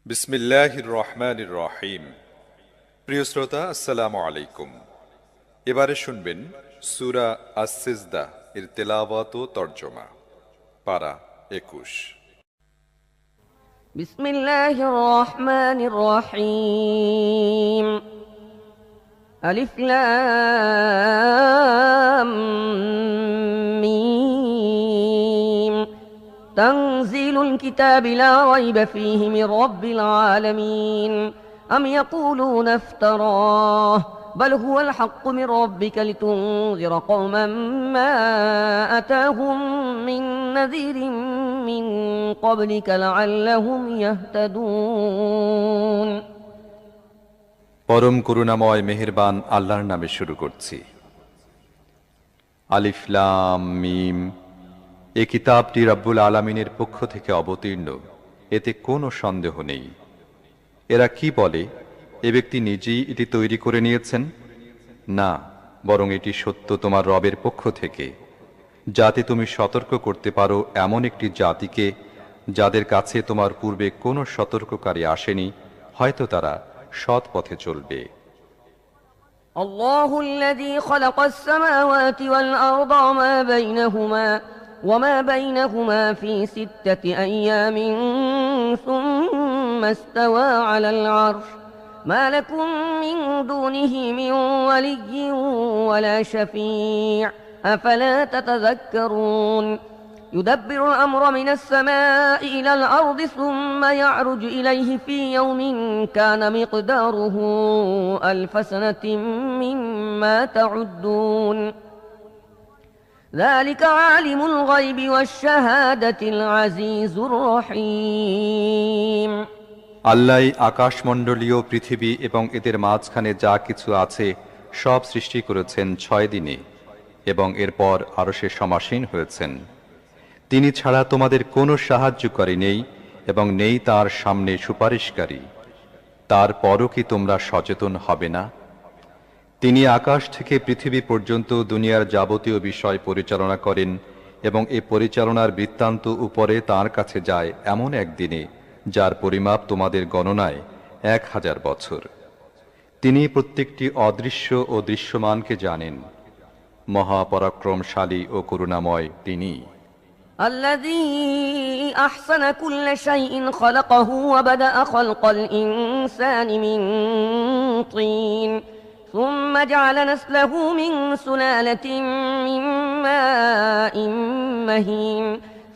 বিসমিল্লাহির রহমানির রহিম। প্রিয় শ্রোতা, আসসালামু আলাইকুম। এবারে শুনবেন সূরা আস-সিজদা এর তেলাওয়াত ও তরজমা। পারা 21। বিসমিল্লাহির রহমানির রহিম। আলিফ লাম মিম। তানজিলুল কিতাবি লা রাইবা ফীহি মির রাব্বিল আলামিন। আম ইয়াকুলুনা ইফতারাহ بل هو الحق من ربك لتنذر قوما ما أتاهم من نذير من قبلك لعلهم يهتدون। পরম করুণাময় মেহেরবান আল্লাহর নামে শুরু করছি। আলিফ লাম মিম। এই কিতাবটি রব্বুল আলামিনের পক্ষ থেকে অবতীর্ণ, এতে কোনো সন্দেহ নেই। এরা কি বলে, এ ব্যক্তি নিজেই এটি তৈরি করে নিয়েছেন? না, বরং এটি সত্য তোমার রবের পক্ষ থেকে, যাতে তুমি সতর্ক করতে পারো এমন একটি জাতিকে যাদের কাছে তোমার পূর্বে কোনো সতর্ককারী আসেনি, হয়তো তারা সৎ পথে চলবে। الله الذي خلق السماوات والأرض وما بينهما في 6 أيام ثم استوى على العرش ما لكم من دونه من ولي ولا شفيع أفلا تتذكرون يدبر الأمر من السماء إلى الأرض ثم يعرج إليه في يوم كان مقداره 1000 سنة مما تعدون ذلك عالم الغيب والشهادة العزيز الرحيم। আল্লাহই আকাশমণ্ডলীয় পৃথিবী এবং এদের মাঝখানে যা কিছু আছে সব সৃষ্টি করেছেন 6 দিনে এবং এরপর আরশে সমাসীন হয়েছেন। তিনি ছাড়া তোমাদের কোনো সাহায্যকারী নেই এবং নেই তার সামনে সুপারিশকারী। তারপরও কি তোমরা সচেতন হবে না? তিনি আকাশ থেকে পৃথিবী পর্যন্ত দুনিয়ার যাবতীয় বিষয় পরিচালনা করেন এবং এ পরিচালনার বৃত্তান্ত উপরে তার কাছে যায় এমন একদিনে যার পরিমাপ তোমাদের গণনায় 1000 বছর। তিনি প্রত্যেকটি অদৃশ্য ও দৃশ্যমানকে জানেন। মহাপরাক্রমশালী ও করুণাময় তিনি। الذي أحسن كل شيء خلقه وبدأ خلق الإنسان من طين ثم جعل نسله من سلالة من ماء مهين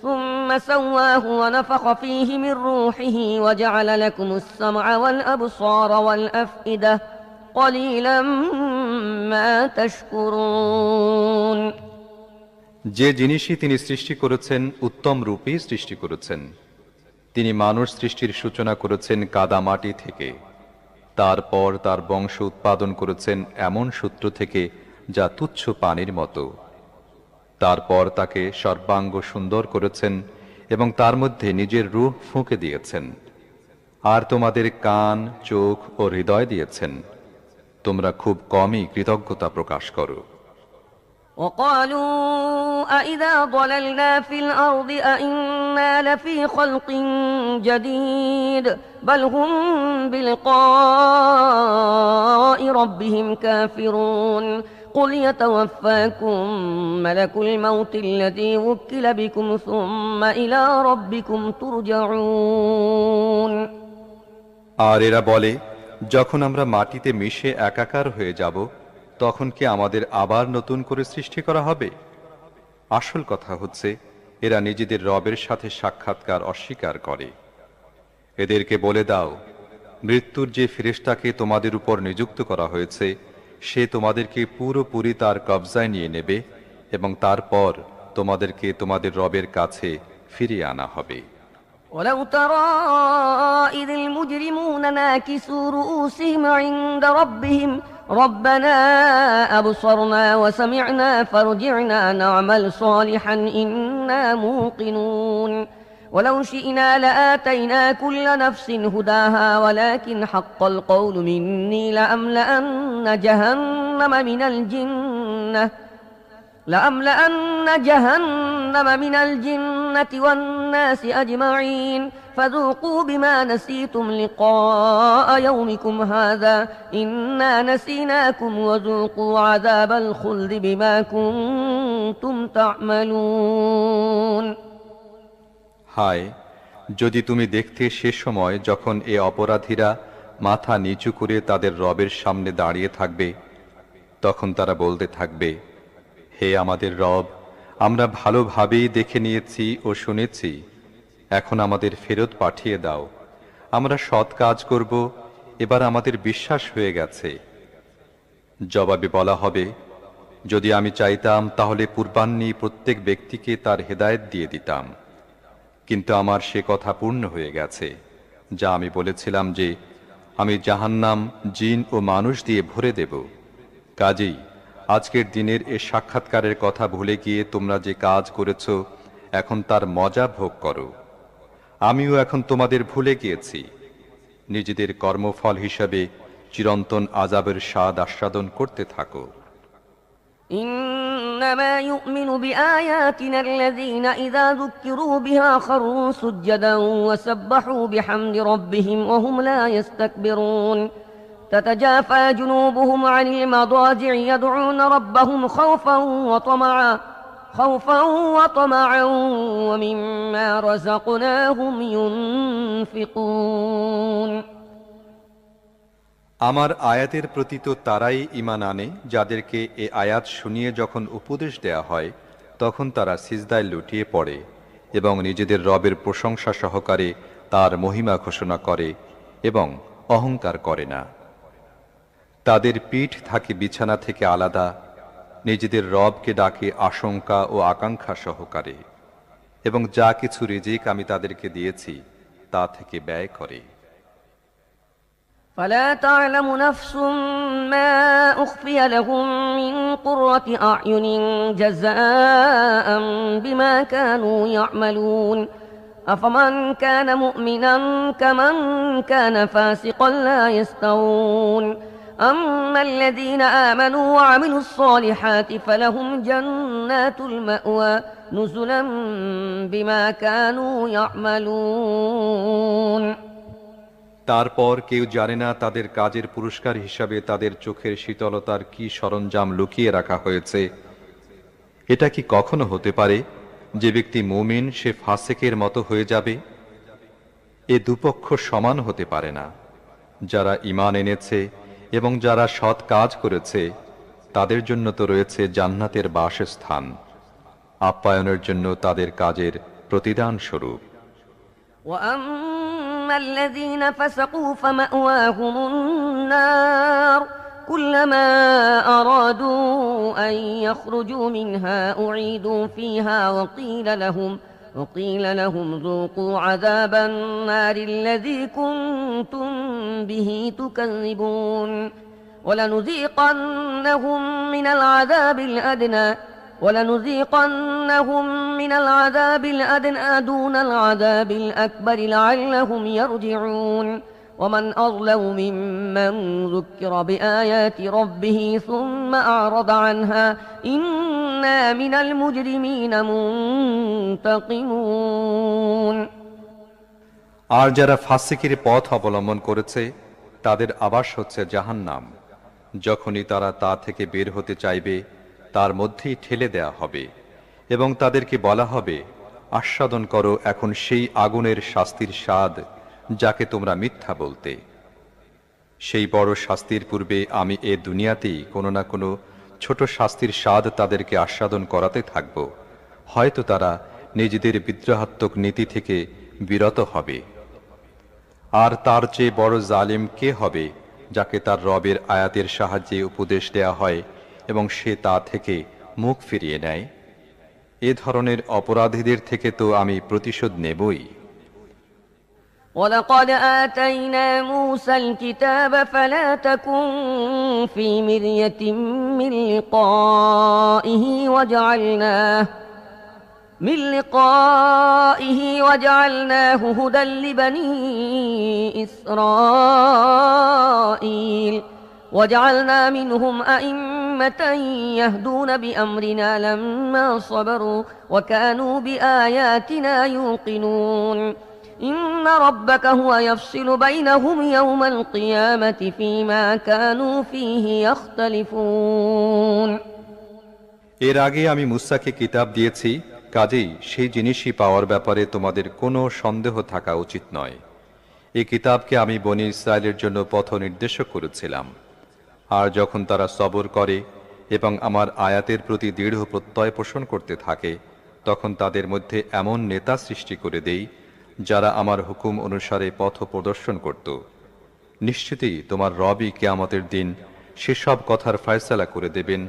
ثم سواه ونفخ فيه من روحه وجعل لكم السمع والأبصار والأفئدة قليلا ما تشكرون। যে জিনিসই তিনি সৃষ্টি করেছেন উত্তম রূপেই সৃষ্টি করেছেন। তিনি মানুষ সৃষ্টির সূচনা করেছেন কাদা মাটি থেকে, তারপর তার বংশ উৎপাদন করেছেন এমন সূত্র থেকে যা তুচ্ছ পানির মতো। তারপর তাকে সর্বাঙ্গ সুন্দর করেছেন এবং তার মধ্যে নিজের রূহ ফুঁকে দিয়েছেন। আর তোমাদের কান, চোখ ও হৃদয় দিয়েছেন। তোমরা খুব কমই কৃতজ্ঞতা প্রকাশ করো। وقالوا أإذا ضللنا في الأرض أإنا لفي خلق جديد بل هم بلقاء ربهم كافرون قل يتوفاكم ملك الموت الذي وكل بكم ثم إلى ربكم ترجعون। আর এরা বলে, যখন আমরা মাটিতে মিশে একাকার হয়ে যাব তখন কি আমাদের আবার নতুন করে সৃষ্টি করা হবে? আসল কথা হচ্ছে, এরা নিজেদের রবের সাথে সাক্ষাৎকার অস্বীকার করে। এদেরকে বলে দাও, মৃত্যুর যে ফেরেশতাকে তোমাদের উপর নিযুক্ত করা হয়েছে সে তোমাদেরকে পুরোপুরি তার কবজায় নিয়ে নেবে এবং তারপর তোমাদেরকে তোমাদের রবের কাছে ফিরিয়ে আনা হবে। ولو ترى إذ المجرمون ناكسوا رؤوسهم عند ربهم ربنا أبصرنا وسمعنا فارجعنا نعمل صالحا إنا موقنون ولو شئنا لآتينا كل نفس هداها ولكن حق القول مني لأملأن جهنم من الجنة والناس أجمعين فذوقوا بما نسيتم لقاء يومكم هذا إنا نسيناكم وذوقوا عذاب الخلد بما كنتم تعملون হায়, যদি তুমি দেখতে সে সময় যখন এ অপরাধীরা মাথা নিচু করে তাদের রবের সামনে দাঁড়িয়ে থাকবে, তখন তারা বলতে থাকবে, হে আমাদের রব, আমরা ভালোভাবেই দেখে নিয়েছি ও শুনেছি, এখন আমাদের ফেরত পাঠিয়ে দাও, আমরা সৎ কাজ করব, এবার আমাদের বিশ্বাস হয়ে গেছে। জবাবে বলা হবে, যদি আমি চাইতাম তাহলে পূর্বাহ্নে প্রত্যেক ব্যক্তিকে তার হেদায়েত দিয়ে দিতাম, কিন্তু আমার সে কথা পূর্ণ হয়ে গেছে যা আমি বলেছিলাম যে আমি জাহান্নাম জিন ও মানুষ দিয়ে ভরে দেব। কাজেই আজকের দিনের এ সাক্ষাৎকারের কথা ভুলে গিয়ে তোমরা যে কাজ করেছ এখন তার মজা ভোগ করো। আমিও এখন তোমাদের ভুলে গিয়েছি। নিজেদের কর্মফল হিসাবে চিরন্তন আযাবের স্বাদ আস্বাদন করতে থাকো। إنما يؤمن بآياتنا الذين إذا ذكروا بها خروا سجدا وسبحوا بحمد ربهم وهم لا يستكبرون تتجافى جنوبهم عن المضاجع يدعون ربهم خوفا وطمعا ومما رزقناهم ينفقون আমার আয়াতের প্রতি তো তারাই ঈমান আনে যাদেরকে এ আয়াত শুনিয়ে যখন উপদেশ দেয়া হয় তখন তারা সিজদায় লুটিয়ে পড়ে এবং নিজেদের রবের প্রশংসা সহকারে তার মহিমা ঘোষণা করে এবং অহংকার করে না। তাদের পিঠ থাকে বিছানা থেকে আলাদা, নিজেদের রবকে ডাকে আশঙ্কা ও আকাঙ্ক্ষা সহকারে, এবং যা কিছু রিজিক আমি তাদেরকে দিয়েছি তা থেকে ব্যয় করে। فلا تعلم نفس ما أخفي لهم من قرة أعين جزاء بما كانوا يعملون أفمن كان مؤمنا كمن كان فاسقا لا يستوون أما الذين آمنوا وعملوا الصالحات فلهم جنات المأوى نزلا بما كانوا يعملون তারপর কেউ জানে না তাদের কাজের পুরস্কার হিসাবে তাদের চোখের শীতলতার কি সরঞ্জাম লুকিয়ে রাখা হয়েছে। এটা কি কখনো হতে পারে যে ব্যক্তি মুমিন সে ফাসেকের মতো হয়ে যাবে? এ দুপক্ষ সমান হতে পারে না। যারা ঈমান এনেছে এবং যারা সৎ কাজ করেছে তাদের জন্য তো রয়েছে জান্নাতের বাসস্থান, আপ্যায়নের জন্য তাদের কাজের প্রতিদান স্বরূপ। وأما الذين فسقوا فمأواهم النار كلما أرادوا أن يخرجوا منها أعيدوا فيها وقيل لهم ذوقوا عذاب النار الذي كنتم به تكذبون ولنذيقنهم من العذاب الأدنى دون العذاب الأكبر لعلهم يرجعون ومن أظلم ممن ذكر بآيات ربه ثم أعرض عنها إنا من المجرمين منتقمون আর যারা ফাসিকের পথ অবলম্বন করেছে তাদের আবাস হচ্ছে জাহান্নাম। যখনই তারা তা থেকে বের হতে চাইবে তার মধ্যেই ঠেলে দেয়া হবে এবং তাদেরকে বলা হবে, আস্বাদন করো এখন সেই আগুনের শাস্তির স্বাদ যাকে তোমরা মিথ্যা বলতে। সেই বড় শাস্তির পূর্বে আমি এ দুনিয়াতেই কোনো না কোনো ছোট শাস্তির স্বাদ তাদেরকে আস্বাদন করাতে থাকব। হয়তো তারা নিজেদের বিদ্রোহাত্মক নীতি থেকে বিরত হবে। আর তার চেয়ে বড় জালিম কে হবে যাকে তার রবের আয়াতের সাহায্যে উপদেশ দেয়া হয় এবং সে তা থেকে মুখ ফিরিয়ে নেয়? এ ধরনের অপরাধীদের থেকে তো আমি প্রতিশোধ নেবই। ولقد آتينا موسى الكتاب فلا تكن في مرية من لقائه وجعلناه هدى لبني إسرائيل وجعلنا منهم أئمة يهدون بأمرنا لما صبروا وكانوا بآياتنا يوقنون إن ربك هو يفصل بينهم يوم القيامة فيما كانوا فيه يختلفون এর আগে আমি মুসাকে কিতাব দিয়েছি, কাজেই সেই জিনিসই পাওয়ার ব্যাপারে তোমাদের কোনো সন্দেহ থাকা উচিত নয়। এই কিতাবকে আমি বনি ইসরায়েলের জন্য পথ নির্দেশক করেছিলাম। আর যখন তারা সবর করে এবং আমার আয়াতের প্রতি দৃঢ় প্রত্যয় পোষণ করতে থাকে, তখন তাদের মধ্যে এমন নেতা সৃষ্টি করে দেই যারা আমার হুকুম অনুসারে পথ প্রদর্শন করত। নিশ্চিতই তোমার রবই কিয়ামতের দিন সেসব কথার ফয়সালা করে দেবেন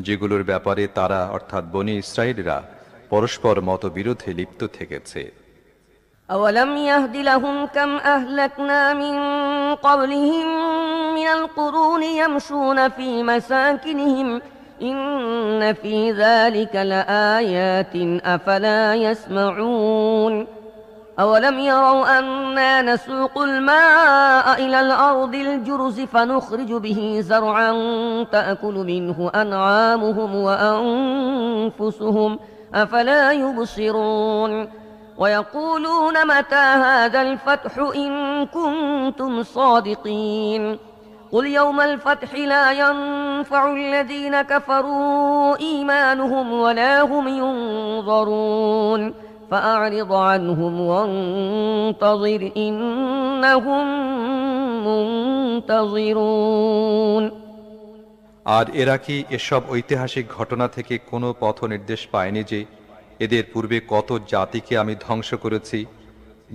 যেগুলোর ব্যাপারে তারা অর্থাৎ বনি ইসরায়েলরা পরস্পর মতবিরোধে লিপ্ত থেকেছে। أولم يهد لهم كم أهلكنا من قبلهم من القرون يمشون في مساكنهم إن في ذلك لآيات أفلا يسمعون أولم يروا أنا نسوق الماء إلى الأرض الجرز فنخرج به زرعا تأكل منه أنعامهم وأنفسهم أفلا يبصرون ويقولون متى هذا الفتح إن كنتم صادقين قل يوم الفتح لا ينفع الذين كفروا إيمانهم ولا هم ينظرون فأعرض عنهم وانتظر إنهم منتظرون আর এরা কি এসব ঐতিহাসিক ঘটনা থেকে কোনো পথ নির্দেশ পায়নি যে এদের পূর্বে কত জাতিকে আমি ধ্বংস করেছি,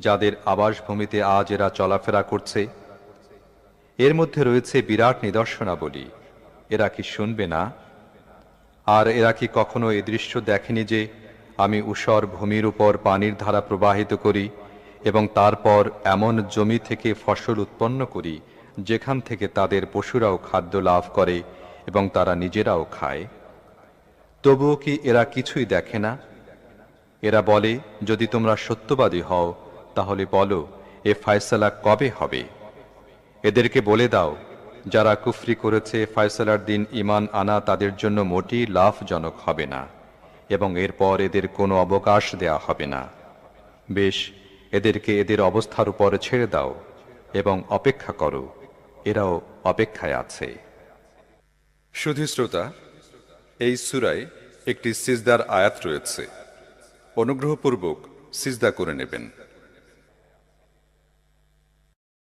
যাদের আবাসভূমিতে আজ এরা চলাফেরা করছে? এর মধ্যে রয়েছে বিরাট নিদর্শনাবলী। এরা কি শুনবে না? আর এরা কি কখনো এ দৃশ্য দেখেনি যে আমি ঊষর ভূমির উপর পানির ধারা প্রবাহিত করি এবং তারপর এমন জমি থেকে ফসল উৎপন্ন করি যেখান থেকে তাদের পশুরাও খাদ্য লাভ করে এবং তারা নিজেরাও খায়? তবুও কি এরা কিছুই দেখে না? এরা বলে, যদি তোমরা সত্যবাদী হও তাহলে বলো, এ ফয়সালা কবে হবে? এদেরকে বলে দাও, যারা কুফরি করেছে ফয়সালার দিন ঈমান আনা তাদের জন্য মোটেই লাভজনক হবে না এবং এরপর এদের কোনো অবকাশ দেয়া হবে না। বেশ, এদেরকে এদের অবস্থার উপর ছেড়ে দাও এবং অপেক্ষা করো, এরাও অপেক্ষায় আছে। শুধু শ্রোতা, এই সূরায় একটি সিজদার আয়াত রয়েছে। অনুগ্রহপূর্বক সিজদা করে নেবেন।